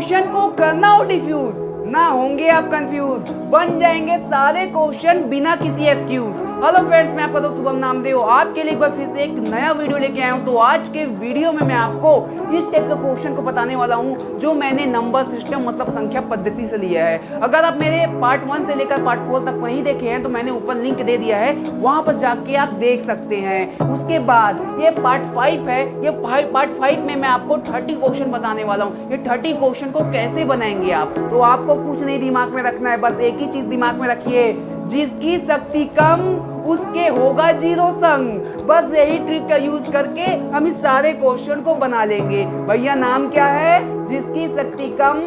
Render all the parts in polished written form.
Question को करना हो डिफ्यूज, ना होंगे आप कंफ्यूज, बन जाएंगे सारे क्वेश्चन बिना किसी एक्सक्यूज। हेलो फ्रेंड्स, मैं आपका दोस्त शुभम नामदेव आपके लिए एक बार फिर से एक नया वीडियो लेके आया हूं। तो आज के वीडियो में मैं आपको इस टाइप का क्वेश्चन को बताने वाला हूं जो मैंने नंबर सिस्टम मतलब संख्या पद्धति से लिया है। अगर आप मेरे पार्ट 1 से लेकर पार्ट 4 तक नहीं देखे हैं तो मैंने ऊपर लिंक दे दिया है, वहां पर जाके आप देख सकते हैं। उसके बाद ये पार्ट 5 है, ये पार्ट 5 में मैं आपको 30 क्वेश्चन बताने वाला हूँ। ये 30 क्वेश्चन को कैसे बनाएंगे आप, तो आपको कुछ नहीं दिमाग में रखना है, बस एक ही चीज दिमाग में रखिए, जिसकी शक्ति कम उसके होगा जीरो संग। बस यही ट्रिक का यूज करके हम इस सारे क्वेश्चन को बना लेंगे। भैया नाम क्या है? जिसकी शक्ति कम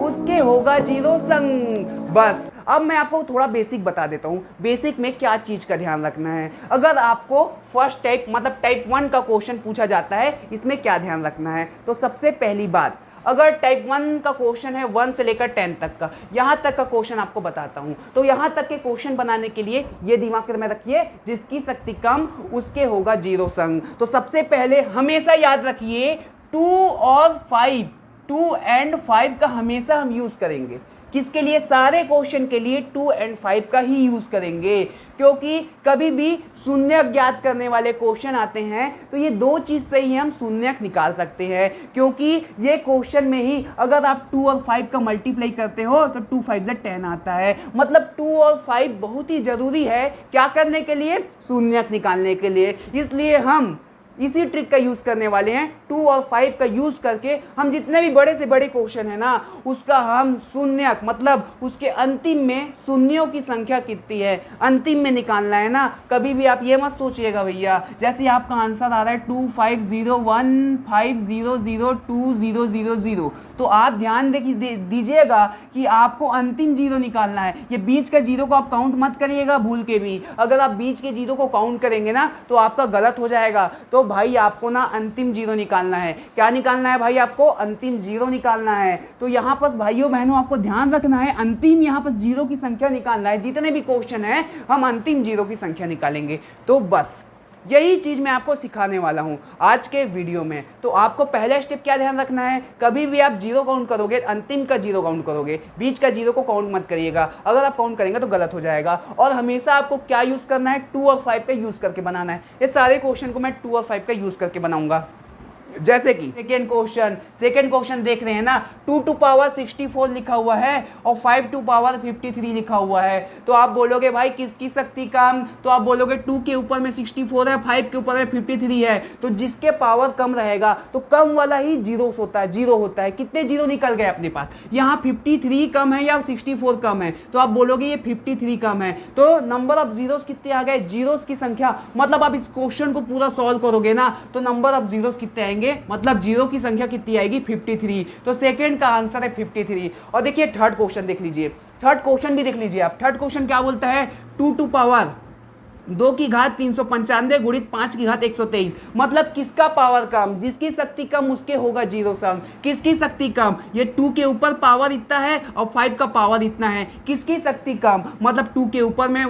उसके होगा जीरो संग। बस अब मैं आपको थोड़ा बेसिक बता देता हूँ, बेसिक में क्या चीज का ध्यान रखना है। अगर आपको फर्स्ट टाइप मतलब टाइप 1 का क्वेश्चन पूछा जाता है, इसमें क्या ध्यान रखना है। तो सबसे पहली बात, अगर टाइप 1 का क्वेश्चन है 1 से लेकर 10 तक का, यहाँ तक का क्वेश्चन आपको बताता हूँ। तो यहाँ तक के क्वेश्चन बनाने के लिए ये दिमाग में रखिए, जिसकी शक्ति कम उसके होगा जीरो संग। तो सबसे पहले हमेशा याद रखिए 2 और 5, 2 एंड 5 का हमेशा हम यूज करेंगे। किसके लिए? सारे क्वेश्चन के लिए 2 एंड 5 का ही यूज करेंगे, क्योंकि कभी भी शून्य ज्ञात करने वाले क्वेश्चन आते हैं तो ये दो चीज से ही हम शून्य निकाल सकते हैं। क्योंकि ये क्वेश्चन में ही अगर आप 2 और 5 का मल्टीप्लाई करते हो तो 2 5 से 10 आता है। मतलब 2 और 5 बहुत ही जरूरी है क्या करने के लिए? शून्य निकालने के लिए। इसलिए हम इसी ट्रिक का यूज करने वाले हैं। 2 और 5 का यूज करके हम जितने भी बड़े से बड़े क्वेश्चन है ना, उसका हम शून्य मतलब उसके अंतिम में शून्यों की संख्या कितनी है अंतिम में निकालना है ना। कभी भी आप ये मत सोचिएगा भैया, जैसे आपका आंसर आ रहा है 250150020020, तो आप ध्यान दीजिएगा कि आपको अंतिम जीरो निकालना है। ये बीच का जीरो को आप काउंट मत करिएगा भूल के भी। अगर आप बीच के जीरो को काउंट करेंगे ना तो आपका गलत हो जाएगा। तो भाई आपको ना अंतिम जीरो निकालना है। क्या निकालना है भाई? आपको अंतिम जीरो निकालना है। तो यहाँ पर भाइयों बहनों आपको ध्यान रखना है, अंतिम यहाँ पर जीरो की संख्या निकालना है। जितने भी क्वेश्चन है हम अंतिम जीरो की संख्या निकालेंगे। तो बस यही चीज मैं आपको सिखाने वाला हूं आज के वीडियो में। तो आपको पहला स्टेप क्या ध्यान रखना है, कभी भी आप जीरो काउंट करोगे अंतिम का जीरो काउंट करोगे, बीच का जीरो को काउंट मत करिएगा। अगर आप काउंट करेंगे तो गलत हो जाएगा। और हमेशा आपको क्या यूज करना है? 2 और 5 का यूज करके बनाना है। ये सारे क्वेश्चन को मैं 2 और 5 का यूज करके बनाऊंगा। जैसे कि सेकेंड क्वेश्चन देख रहे हैं ना, 2 टू पावर 64 लिखा हुआ है और 5 टू पावर 53 लिखा हुआ है। तो आप बोलोगे भाई किसकी शक्ति कम? तो आप बोलोगे 2 के ऊपर में 64 है, 5 के ऊपर में 53 है। तो जिसके पावर कम रहेगा तो कम वाला ही जीरो होता है। कितने जीरो निकल गए अपने पास? यहाँ 53 कम है या 64 कम है? तो आप बोलोगे ये 53 कम है। तो नंबर ऑफ जीरोस कितने आ गए? जीरोस की संख्या। मतलब आप इस क्वेश्चन को पूरा सॉल्व करोगे ना तो नंबर ऑफ जीरोस कितने आएंगे? मतलब जीरो की संख्या कितनी आएगी? 53। तो सेकंड का आंसर है 53। और देखिए थर्ड क्वेश्चन देख लीजिए, थर्ड क्वेश्चन भी देख लीजिए आप। थर्ड क्वेश्चन क्या बोलता है? 2 टू पावर 2 की घात 395 गुणित 5 की घात 123। मतलब किसका पावर कम? जिसकी शक्ति कम उसके होगा जीरो संग। किसकी शक्ति कम? ये 2 के ऊपर पावर इतना है और 5 का पावर इतना है। किसकी शक्ति कम? मतलब 2 के ऊपर में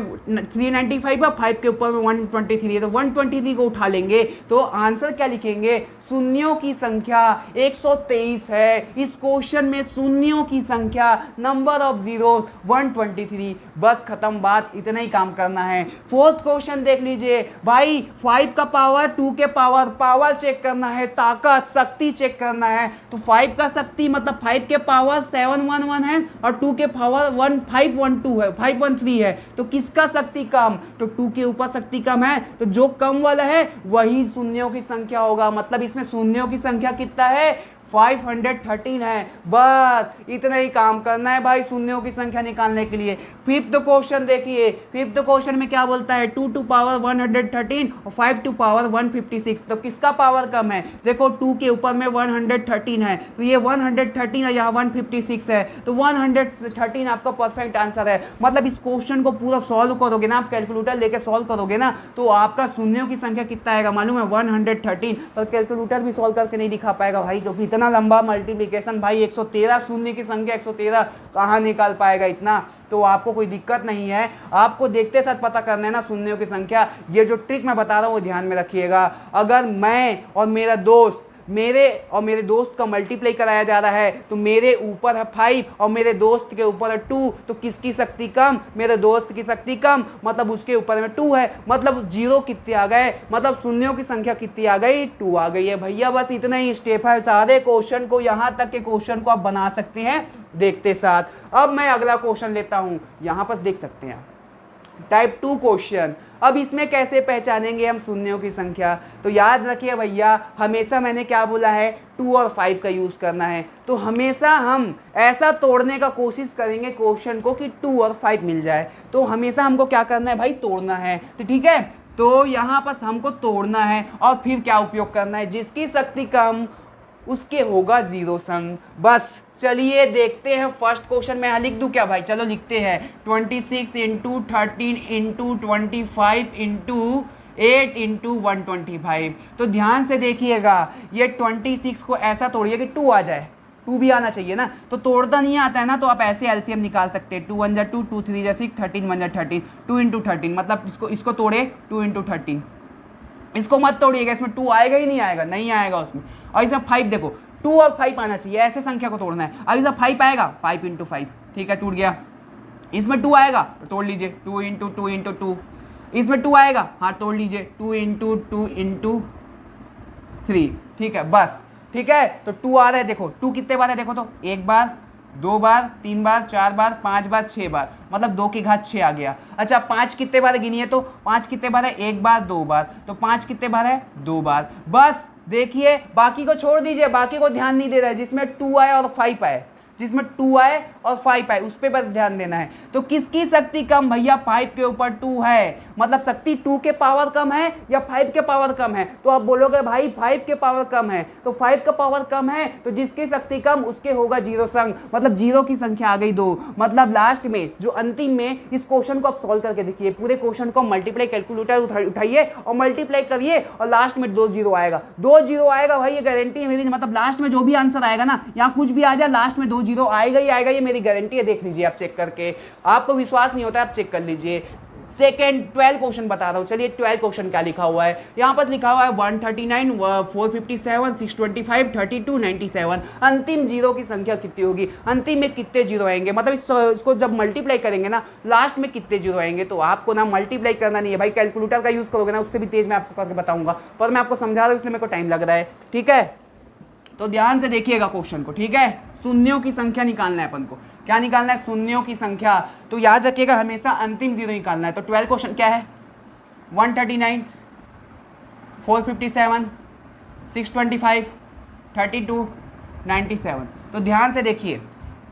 395 है, 5 के ऊपर में 123 है। तो 123 को उठा लेंगे तो आंसर क्या लिखेंगे? शून्यों की संख्या 123 है। इस क्वेश्चन में शून्यों की संख्या नंबर ऑफ जीरो 123। बस खत्म बात, इतना ही काम करना है। फोर्थ क्वेश्चन देख लीजिए भाई, 5 का पावर 2 के पावर चेक करना है, ताकत शक्ति चेक करना है। तो 5 का शक्ति मतलब 5 के पावर 711 है और 2 के पावर 1512 है, 513 है। तो किसका शक्ति कम? तो 2 के ऊपर शक्ति कम है, तो जो कम वाला है वही शून्यों की संख्या होगा। मतलब इसमें शून्यों की संख्या कितना है? 513 है। बस इतना ही काम करना है भाई शून्यों की संख्या निकालने के लिए। फिफ्थ क्वेश्चन देखिए, फिफ्थ क्वेश्चन में क्या बोलता है? 2 टू पावर 113 और 5 टू पावर 156। तो किसका पावर कम है? देखो 2 के ऊपर में 113 है, तो ये 113 है, यहाँ 156 है। तो 113 आपका परफेक्ट आंसर है। मतलब इस क्वेश्चन को पूरा सॉल्व करोगे ना, आप कैलकुलेटर लेके सॉल्व करोगे ना, तो आपका शून्यों की संख्या कितना आएगा मालूम है? 113। पर कैलकुलेटर भी सॉल्व करके नहीं दिखा पाएगा भाई, क्योंकि इतना लंबा मल्टीप्लिकेशन भाई 113 शून्य की संख्या 113 कहाँ निकाल पाएगा इतना। तो आपको कोई दिक्कत नहीं है, आपको देखते साथ पता करना है ना शून्यों की संख्या। ये जो ट्रिक मैं बता रहा हूँ वो ध्यान में रखिएगा। अगर मैं और मेरा दोस्त मेरे और मेरे दोस्त का मल्टीप्लाई कराया जा रहा है, तो मेरे ऊपर है 5 और मेरे दोस्त के ऊपर है 2, तो किसकी शक्ति कम? मेरे दोस्त की शक्ति कम, मतलब उसके ऊपर में 2 है, मतलब जीरो कितने आ गए, मतलब शून्यों की संख्या कितनी आ गई? 2 आ गई है भैया। बस इतना ही स्टेप है, सारे क्वेश्चन को, यहाँ तक के क्वेश्चन को आप बना सकते हैं देखते साथ। अब मैं अगला क्वेश्चन लेता हूँ, यहाँ पर देख सकते हैं टाइप 2 क्वेश्चन। अब इसमें कैसे पहचानेंगे हम शून्यों की संख्या? तो याद रखिए भैया, हमेशा मैंने क्या बोला है, 2 और 5 का यूज करना है। तो हमेशा हम ऐसा तोड़ने का कोशिश करेंगे क्वेश्चन को कि 2 और 5 मिल जाए। तो हमेशा हमको क्या करना है भाई, तोड़ना है। तो ठीक है, तो यहाँ पर हमको तोड़ना है और फिर क्या उपयोग करना है, जिसकी शक्ति कम उसके होगा जीरो संग। बस चलिए देखते हैं फर्स्ट क्वेश्चन। मैं यहाँ लिख दूं क्या भाई? चलो लिखते हैं 26 इंटू 13 इंटू 25 इंटू 8 इंटू 125। तो ध्यान से देखिएगा, ये 26 को ऐसा तोड़िए कि 2 आ जाए, 2 भी आना चाहिए ना। तो तोड़ता नहीं आता है ना, तो आप ऐसे एलसीएम निकाल सकते हैं। 2 1 जा 2, 2 3 जा 6, 13 1 जा 13, 2 इंटू 13, मतलब इसको तोड़े 2 इंटू 13। इसको मत तोड़िएगा, इसमें 2 आएगा ही नहीं आएगा, नहीं आएगा उसमें। और इसमें 5 देखो, 2 और 5 आना चाहिए, ऐसे संख्या को तोड़ना है। अब इसमें 5 आएगा, 5 इंटू 5, ठीक है, टूट गया। इसमें 2 आएगा तो तोड़ लीजिए, 2 इंटू 2 इंटू 2। इसमें 2 आएगा, हाँ तोड़ लीजिए, 2 इंटू 2 इंटू 3, ठीक है, बस ठीक है। तो 2 आ रहा है, देखो 2 कितने बार है, देखो तो 1 बार, 2 बार, 3 बार, 4 बार, 5 बार, 6 बार, मतलब 2 की घात 6 आ गया। अच्छा 5 कितने बार गिनिए, तो 5 कितने बार है, 1 बार, 2 बार, तो 5 कितने बार है, 2 बार। बस देखिए, बाकी को छोड़ दीजिए, बाकी को ध्यान नहीं दे रहा है। जिसमें 2 आए और 5 आए, जिसमें 2 आए और 5 आए, उस पर बस ध्यान देना है। तो किसकी शक्ति कम भैया? 5 के ऊपर 2 है, मतलब शक्ति 2 के पावर कम है या 5 के पावर कम है? तो आप बोलोगे भाई 5 के पावर कम है, तो 5 का पावर कम है तो जिसकी शक्ति कम उसके होगा जीरो संग, मतलब जीरो की संख्या आ गई 2। मतलब लास्ट में जो अंतिम में, इस क्वेश्चन को आप सॉल्व करके देखिए, पूरे क्वेश्चन को मल्टीप्लाई कैलकुलेटर उठाइए और मल्टीप्लाई करिए और लास्ट में 2 जीरो आएगा, 2 जीरो आएगा भाई, ये गारंटी है मेरी। मतलब लास्ट में जो भी आंसर आएगा ना, यहाँ कुछ भी आ जाए, लास्ट में 2 जीरो आएगा ही आएगा, ये मेरी गारंटी है। देख लीजिए आप चेक करके, आपको विश्वास नहीं होता आप चेक कर लीजिए। सेकेंड 12 क्वेश्चन बता रहा हूं, चलिए 12 क्वेश्चन क्या लिखा हुआ है। यहां पर लिखा हुआ है 139, 457, 625, 32, 97। अंतिम जीरो की संख्या कितनी होगी, अंतिम में कितने जीरो आएंगे, मतलब इसको जब मल्टीप्लाई करेंगे ना, लास्ट में कितने जीरो आएंगे। तो आपको ना मल्टीप्लाई करना नहीं है भाई, कैलकुलेटर का यूज करोगे ना, उससे भी तेज मैं आपको करके बताऊंगा, पर मैं आपको समझा रहा हूं इसलिए मेरे को टाइम लग रहा है, ठीक है। तो ध्यान से देखिएगा क्वेश्चन को, ठीक है। शून्यों की संख्या निकालना है अपन को, क्या निकालना है, शून्यों की संख्या। तो याद रखिएगा हमेशा अंतिम जीरो निकालना है। तो 12 क्वेश्चन क्या है, 139, 457, 625, 32, 97। तो ध्यान से देखिए,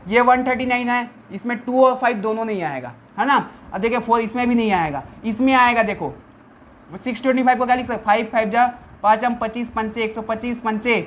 ये 139 है, इसमें 2 और 5 दोनों नहीं आएगा, है ना। अब देखिए 4 इसमें भी नहीं आएगा, इसमें आएगा। देखो 625 को क्या लिख सकते, 5 5 जा 5 हम 25 पंचे 125 पंचे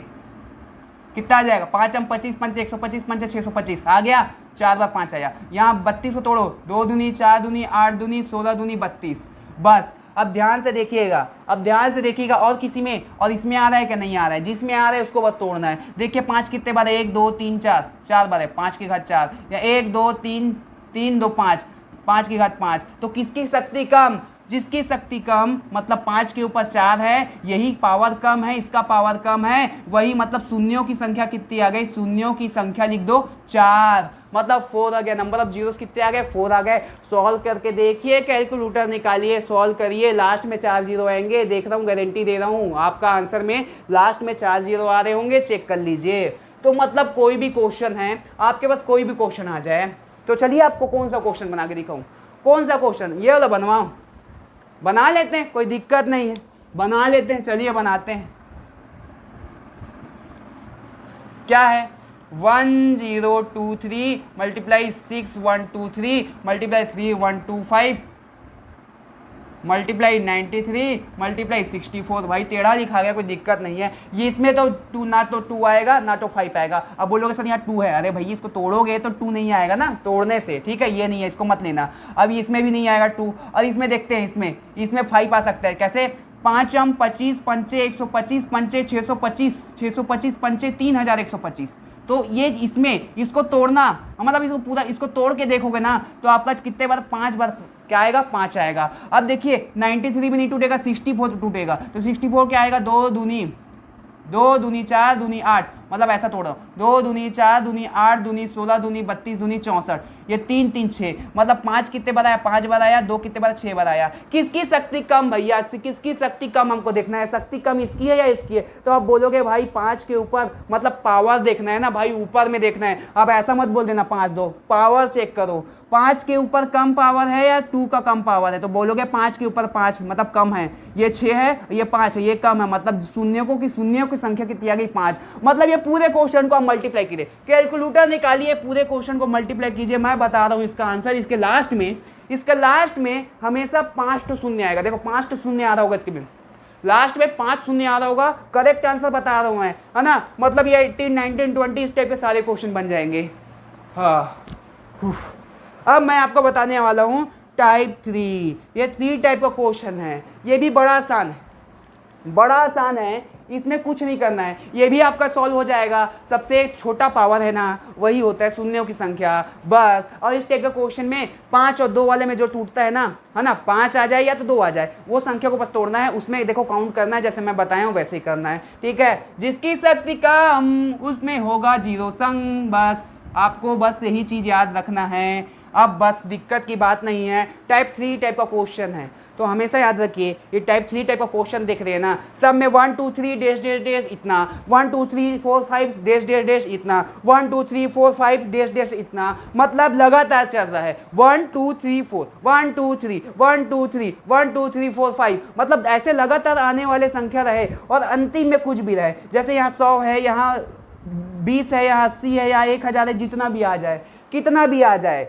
कितना आ जाएगा, 5 हम 25 पंचे 125 पंचे 625 आ गया, 4 बार 5 आया। यहाँ 32 को तोड़ो, 2 दूनी 4 दूनी 8 दूनी 16 दूनी 32। बस अब ध्यान से देखिएगा, अब ध्यान से देखिएगा, और किसी में और इसमें आ रहा है क्या, नहीं आ रहा है, जिसमें आ रहा है उसको बस तोड़ना है। देखिए 5 कितने बार है, 1 2 3 4, 4 बार है, 5 की घात 4, या 1 2 3 3 2 5, 5 की घात 5। तो किसकी शक्ति कम, जिसकी शक्ति कम, मतलब 5 के ऊपर 4 है, यही पावर कम है, इसका पावर कम है, वही मतलब शून्यों की संख्या कितनी आ गई, शून्यों की संख्या लिख दो 4, मतलब 4 आ गया। नंबर ऑफ जीरोस कितने आ गए, 4 आ गए। सॉल्व करके देखिए, कैलकुलेटर निकालिए, सॉल्व करिए, लास्ट में 4 जीरो आएंगे, देख रहा हूँ, गारंटी दे रहा हूँ आपका आंसर में लास्ट में 4 जीरो आ रहे होंगे, चेक कर लीजिए। तो मतलब कोई भी क्वेश्चन है आपके पास, कोई भी क्वेश्चन आ जाए, तो चलिए आपको कौन सा क्वेश्चन बना के दिखाऊं, कौन सा क्वेश्चन, ये वाला बनवाऊं, बना लेते हैं, कोई दिक्कत नहीं है, बना लेते हैं, चलिए बनाते हैं। क्या है, 1023 मल्टीप्लाई 6123 मल्टीप्लाई 3125 मल्टीप्लाई 93 मल्टीप्लाई 64। भाई टेढ़ा लिखा गया, कोई दिक्कत नहीं है। ये इसमें तो 2 ना तो 2 आएगा ना तो 5 आएगा। अब बोलोगे सर यहाँ 2 है, अरे भाई इसको तोड़ोगे तो 2 नहीं आएगा ना, तोड़ने से, ठीक है, ये नहीं है, इसको मत लेना। अब इसमें भी नहीं आएगा 2, और इसमें देखते हैं, इसमें 5 आ सकता है, कैसे, 5 हम 25 पंचे 125 पंचे 625 625 पंचे 3125। तो ये इसमें इसको तोड़ना, मतलब इसको पूरा इसको तोड़ के देखोगे ना, तो आपका कितने बार, 5 बार क्या आएगा, 5 आएगा। अब देखिए 93 भी नहीं टूटेगा, 64 टूटेगा, तो 64 क्या आएगा, 2 दूनी 2 दूनी 4 दूनी 8, मतलब ऐसा तोड़ो, 2 दूनी 4 दूनी 8 दूनी 16 दूनी 32 दूनी 64, ये 3 3 6, मतलब 5 कितने बार आया, 5 बार आया, 2 कितने बार, 6 बार आया। किसकी शक्ति कम भैया, किसकी शक्ति कम हमको देखना है, शक्ति कम इसकी है या इसकी है। तो आप बोलोगे भाई 5 के ऊपर, मतलब पावर देखना है ना भाई, ऊपर में देखना है। अब ऐसा मत बोल देना 5 2, पावर चेक करो, 5 के ऊपर कम पावर है या 2 का कम पावर है। तो बोलोगे 5 के ऊपर 5 मतलब कम है, ये 6 है, ये 5 है, ये कम है, मतलब शून्यों की संख्या कितनी आ गई, 5। मतलब ये पूरे क्वेश्चन को आप मल्टीप्लाई कीजिए, कैलकुलेटर निकालिए, पूरे क्वेश्चन को मल्टीप्लाई कीजिए। मैं बता रहा हूँ इसका आंसर, इसके लास्ट में हमेशा 5 तो शून्य आएगा। देखो 5 तो शून्य आ रहा होगा, इसके भी लास्ट में 5 शून्य आ रहा होगा। करेक्ट आंसर बता रहा हूँ मैं, है ना। मतलब ये 18 19 20 इस टाइप के सारे क्वेश्चन बन जाएंगे। हाँ, अब मैं आपको बताने वाला हूँ टाइप 3। ये 3 टाइप का क्वेश्चन है, ये भी बड़ा आसान है, इसमें कुछ नहीं करना है, ये भी आपका सॉल्व हो जाएगा। सबसे छोटा पावर है ना, वही होता है शून्यों की संख्या, बस। और इस टाइप का क्वेश्चन में 5 और 2 वाले में जो टूटता है ना, है ना, 5 आ जाए या तो 2 आ जाए, वो संख्या को बस तोड़ना है, उसमें देखो काउंट करना है, जैसे मैं बताया हूँ वैसे ही करना है, ठीक है। जिसकी शक्ति कम उसमें होगा जीरो संग, बस आपको बस यही चीज़ याद रखना है। अब बस दिक्कत की बात नहीं है, टाइप 3 टाइप का क्वेश्चन है, तो हमेशा याद रखिए ये टाइप 3 टाइप का क्वेश्चन देख रहे हैं ना, सब में 1 2 3 डैश डैश डैश इतना, 1 2 3 4 5 डैश डैश डैश इतना, 1 2 3 4 5 डैश डैश इतना, मतलब लगातार चल रहा है 1 2 3 4 1 2 3 1 2 3 1 2 3 4 5, मतलब ऐसे लगातार आने वाले संख्या रहे और अंतिम में कुछ भी रहे। जैसे यहाँ 100 है, यहाँ 20 है, यहाँ 80 है, यहाँ 1000 है, जितना भी आ जाए, कितना भी आ जाए,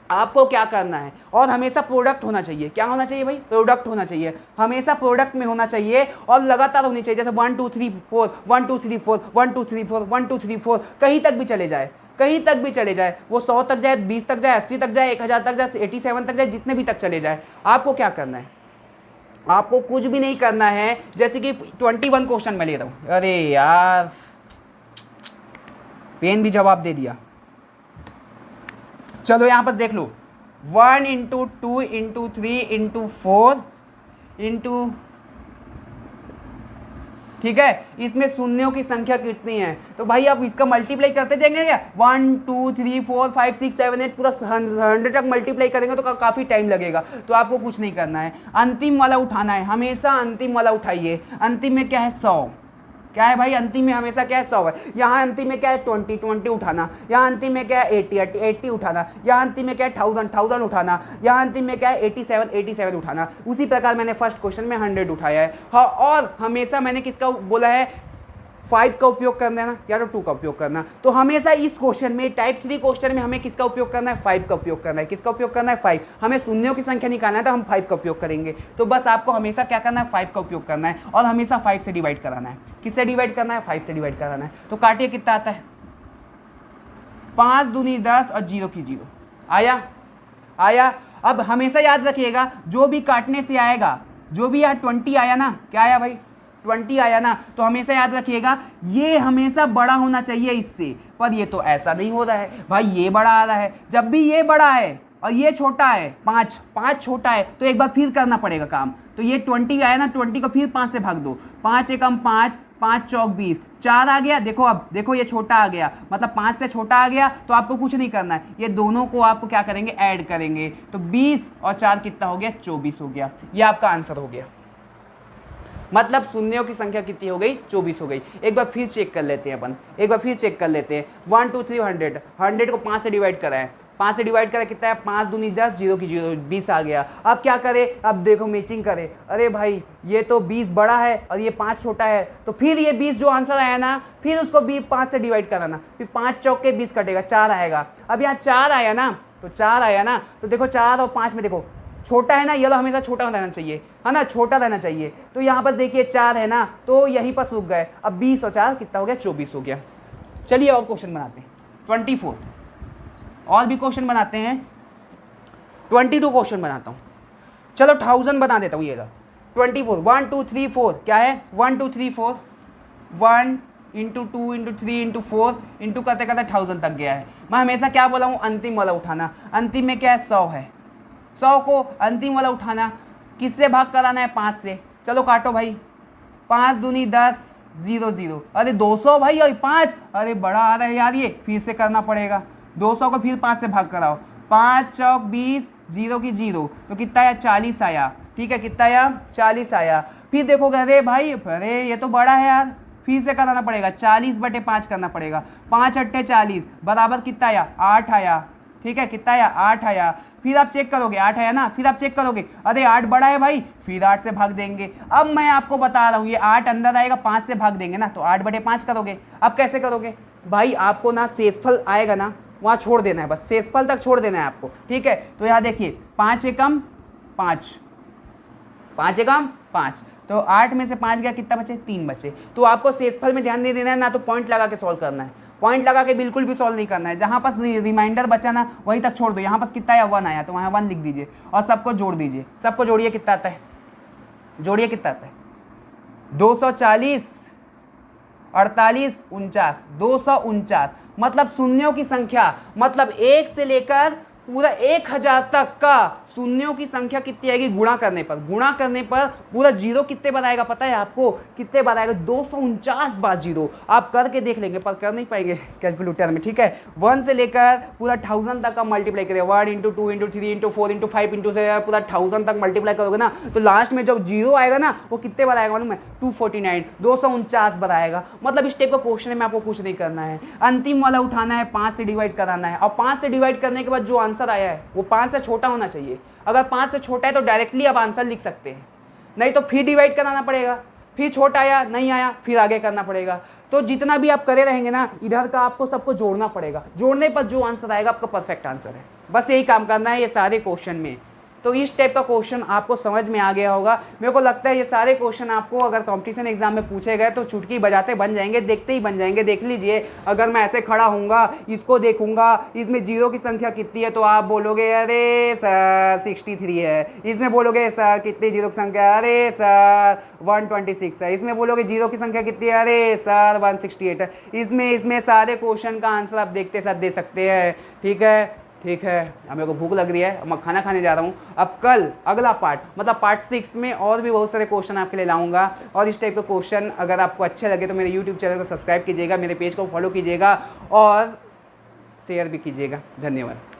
आपको क्या करना है। और हमेशा प्रोडक्ट होना चाहिए। क्या होना चाहिए भाई, प्रोडक्ट होना चाहिए, हमेशा प्रोडक्ट में होना चाहिए और लगातार होनी चाहिए। जैसे 1 2 3 4 1 2 3 4 1 2 3 4 1 2 3 4, कहीं तक भी चले जाए, वो 100 तक जाए, 20 तक जाए, 80 तक जाए, 1000 तक जाए, 87 तक जाए, जितने भी तक चले जाए, आपको क्या करना है, आपको कुछ भी नहीं करना है। जैसे कि 21 क्वेश्चन मैं ले रहा हूँ, अरे यार पेन भी जवाब दे दिया। चलो यहाँ पर देख लो, 1 इंटू 2 इंटू 3 इंटू 4 इंटू, ठीक है, इसमें शून्यों की संख्या कितनी है। तो भाई आप इसका मल्टीप्लाई करते जाएंगे क्या, 1 2 3 4 5 6 7 8 पूरा 100 तक मल्टीप्लाई करेंगे तो काफ़ी टाइम लगेगा। तो आपको कुछ नहीं करना है, अंतिम वाला उठाना है, हमेशा अंतिम वाला उठाइए। अंतिम में क्या है, 100, क्या है भाई, अंतिम में हमेशा क्या है, 100 है। यहाँ अंतिम में क्या है, 20 उठाना, यहाँ अंतिम में क्या है, 80 उठाना, यहाँ अंतिम में क्या है, 1000 उठाना, यहाँ अंतिम में क्या है, 87 उठाना। उसी प्रकार मैंने फर्स्ट क्वेश्चन में 100 उठाया है। हाँ, और हमेशा मैंने किसका बोला है, 5 का उपयोग करना है ना, या तो 2 का उपयोग करना। तो हमेशा इस क्वेश्चन में, टाइप 3 क्वेश्चन में हमें किसका उपयोग करना है, 5 का उपयोग करना है। किसका उपयोग करना है, 5। हमें शून्यों की संख्या निकालना है तो हम 5 का उपयोग करेंगे। तो बस आपको हमेशा क्या करना है, 5 का उपयोग करना है और हमेशा 5 से डिवाइड कराना है। किससे डिवाइड करना है, 5 से डिवाइड कराना है। तो काटिए, कितना आता है, 5 दूनी 10 और 0 की 0 आया। अब हमेशा याद रखिएगा, जो भी काटने से आएगा, जो भी यहाँ 20 आया ना, क्या आया भाई, 20 आया ना, तो हमेशा याद रखिएगा ये हमेशा बड़ा होना चाहिए इससे, पर ये तो ऐसा नहीं हो रहा है भाई, ये बड़ा आ रहा है। जब भी ये बड़ा है और ये छोटा है, 5 छोटा है, तो एक बार फिर करना पड़ेगा काम। तो ये 20 आया ना, 20 को फिर 5 से भाग दो, 5 एकम 5, 5 चौक 20, 4 आ गया। देखो, अब देखो ये छोटा आ गया, मतलब 5 से छोटा आ गया। तो आपको कुछ नहीं करना है, ये दोनों को आपको क्या करेंगे, ऐड करेंगे। तो 20 और 4 कितना हो गया, 24 हो गया। ये आपका आंसर हो गया। मतलब शून्यों की संख्या कितनी हो गई, 24 हो गई। एक बार फिर चेक कर लेते हैं अपन, 1 2 3 100 को 5 से डिवाइड कराएं, 5 से डिवाइड करें कितना है, 5 दूनी 10, 0 की 0, 20 आ गया। अब क्या करें, अब देखो मैचिंग करें। अरे भाई ये तो 20 बड़ा है और ये 5 छोटा है, तो फिर ये 20 जो आंसर आया ना, फिर उसको 5 से डिवाइड कराना, फिर 5 चौक के 20 कटेगा, 4 आएगा। अब यहाँ 4 आया ना, तो देखो 4 और 5 में देखो छोटा है ना, ये हमेशा छोटा रहना चाहिए, है ना, छोटा रहना चाहिए। तो यहाँ पर देखिए 4 है ना, तो यहीं पर रुक गए। अब 20 और 4 कितना हो गया, 24 हो गया। चलिए और क्वेश्चन बनाते हैं, 24 और भी क्वेश्चन बनाते हैं। 22 क्वेश्चन बनाता हूँ, चलो 1000 बना देता हूँ। ये 24 1 2 3 4 क्या है, 1 2 3 4 1 इंटू 2 इंटू 3 इंटू 4 इंटू करते करते 1000 तक गया है। मैं हमेशा क्या बोला हूँ, अंतिम वाला उठाना। अंतिम में क्या है, 100 है, 100 को अंतिम वाला उठाना। किससे भाग कराना है, 5 से। चलो काटो भाई, 5 दूनी 10 0 0, अरे 200 भाई और 5, अरे बड़ा आ रहा है यार ये, फिर से करना पड़ेगा। 200 को फिर 5 से भाग कराओ, 5 चौक 20, 0 की 0, तो कितना आया 40 आया। ठीक है, कितना आया 40 आया। फिर देखोगे अरे भाई अरे ये तो बड़ा है यार, फिर से कराना पड़ेगा, 40/5 करना पड़ेगा। 5 अट्ठे 40 बराबर कितना आया 8 आया। ठीक है, कितना आया 8 आया। फिर आप चेक करोगे 8 आया ना, फिर आप चेक करोगे अरे 8 बड़ा है भाई, फिर 8 से भाग देंगे। अब मैं आपको बता रहा हूँ ये 8 अंदर आएगा, 5 से भाग देंगे ना, तो 8/5 करोगे। अब कैसे करोगे भाई, आपको ना शेषफल आएगा ना वहाँ छोड़ देना है, बस शेषफल तक छोड़ देना है आपको। ठीक है, तो यहाँ देखिए 5 एकम 5, 5 एकम 5, तो 8 में से 5 गया, कितना बचे 3 बचे। तो आपको शेषफल में ध्यान नहीं देना है ना, तो पॉइंट लगा के सॉल्व करना है, पॉइंट लगा के बिल्कुल भी सॉल्व नहीं करना है। जहाँ पास रिमाइंडर बचा ना वहीं तक छोड़ दो। यहाँ पास कितना आया 1 आया, तो वहाँ 1 लिख दीजिए और सबको जोड़ दीजिए। सबको जोड़िए, कितना आता है, जोड़िए कितना आता है 240 48 49, 249, मतलब शून्यों की संख्या, मतलब 1 से लेकर पूरा 1000 तक का शून्यों की संख्या कितनी आएगी गुणा करने पर। गुणा करने पर पूरा जीरो कितने बार आएगा पता है आपको, कितने बार आएगा 249 बार जीरो। आप करके देख लेंगे पर कर नहीं पाएंगे कैलकुलेटर में। ठीक है, 1 से लेकर पूरा 1000 तक का मल्टीप्लाई करिए, 1 × 2 × 3 × 4 × 5 × से पूरा 1000 तक मल्टीप्लाई करोगे ना, तो लास्ट में जब जीरो आएगा ना वो कितने बार आएगा मालूम है 249, 249 बार आएगा। मतलब इस टाइप का क्वेश्चन में आपको कुछ नहीं करना है, अंतिम वाला उठाना है, 5 से डिवाइड कराना है, और 5 से डिवाइड करने के बाद जो आंसर आया है वो 5 से छोटा होना चाहिए। अगर 5 से छोटा है तो डायरेक्टली आप आंसर लिख सकते हैं, नहीं तो फिर डिवाइड कराना पड़ेगा, फिर छोटा आया नहीं आया फिर आगे करना पड़ेगा। तो जितना भी आप करे रहेंगे ना इधर का आपको सबको जोड़ना पड़ेगा, जोड़ने पर जो आंसर आएगा आपका परफेक्ट आंसर है। बस यही काम करना है ये सारे क्वेश्चन में। तो इस टाइप का क्वेश्चन आपको समझ में आ गया होगा। मेरे को लगता है ये सारे क्वेश्चन आपको अगर कंपटीशन एग्जाम में पूछे गए तो चुटकी बजाते बन जाएंगे, देखते ही बन जाएंगे। देख लीजिए, अगर मैं ऐसे खड़ा होऊंगा, इसको देखूंगा, इसमें जीरो की संख्या कितनी है तो आप बोलोगे अरे सर 63 है। इसमें बोलोगे सर कितनी जीरो की संख्या, अरे सर 126 है। इसमें बोलोगे जीरो की संख्या कितनी है, अरे सर 168 है। इसमें सारे क्वेश्चन का आंसर आप देखते साथ दे सकते हैं। ठीक है, ठीक है, अब मेरे को भूख लग रही है, मैं खाना खाने जा रहा हूँ। अब कल अगला पार्ट मतलब पार्ट 6 में और भी बहुत सारे क्वेश्चन आपके लिए लाऊंगा। और इस टाइप के क्वेश्चन अगर आपको अच्छे लगे तो मेरे यूट्यूब चैनल को सब्सक्राइब कीजिएगा, मेरे पेज को फॉलो कीजिएगा और शेयर भी कीजिएगा। धन्यवाद।